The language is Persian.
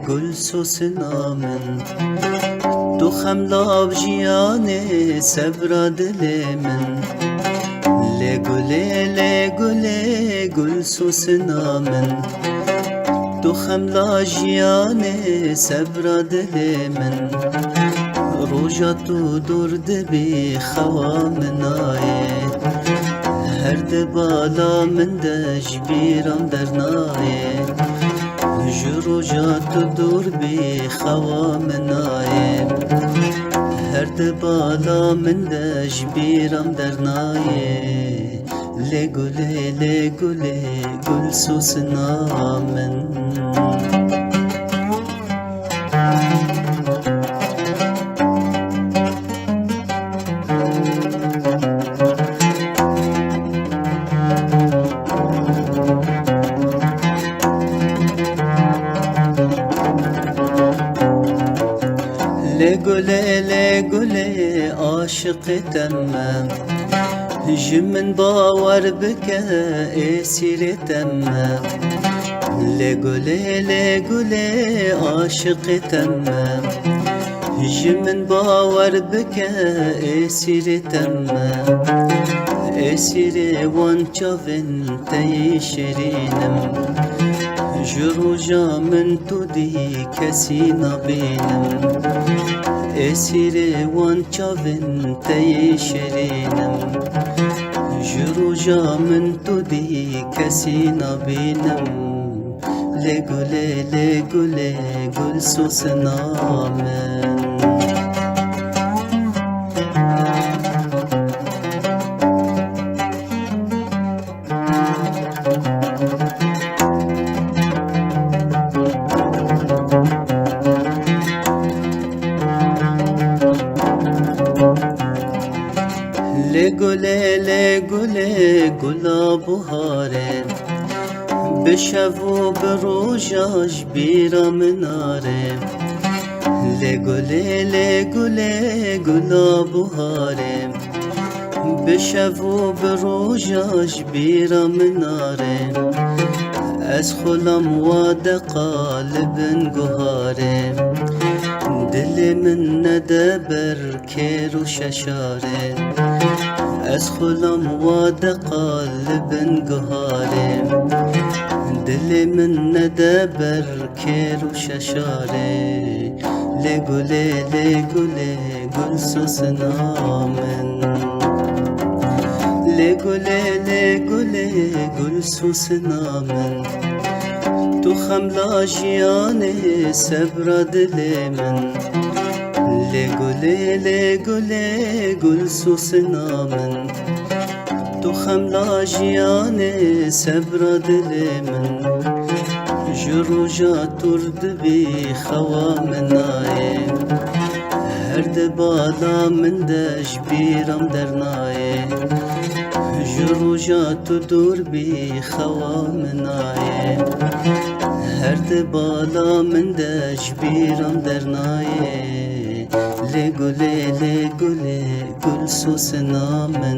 گل سوسنا من تو خملاو جیانه سبرا دل من لگله گل سوسنا من تو خملا جیانه سبرا دل من روژا تو درد بی خوا منایه هر دبالا من دش بیرم در نایه جروجا تو دور بی خوا منایه هر دبالا من دش بیرم در نایه لگله گل سوسنا من لگله عاشق تمام جمن باور بك اسير تمام لگله عاشق تمام جمن باور بك اسير تمام اسير وانچاون تي شرينم جروجا من تودي كسي نبينم اسير وانچاون تي شرينم جروجا من تودي كسي نبينم لگله گل سوسنا من لگله گلا بهاره بشو و بروجاش بیرا مناره لگله گلا بهاره بشو و بروجاش بیرا مناره از خلم واد قالب گهاره دل من ندبر کیر و ششاره از خلم واد قالب گهاره دل من ندبر کیر و ششاره لگله گل سوسنا من لگله گل سوسنا من تو خملا جیانه سبرا دل من لگله گل سوسنا من تو خملا جیانه سبرا دل من جروجا ترد بی خوا منایه هر دبالا من دش بیرم در نایه جروجا تو دور بی خوا منایه هر دبالا من دش بیرم در نایه لگله گل سوسنا من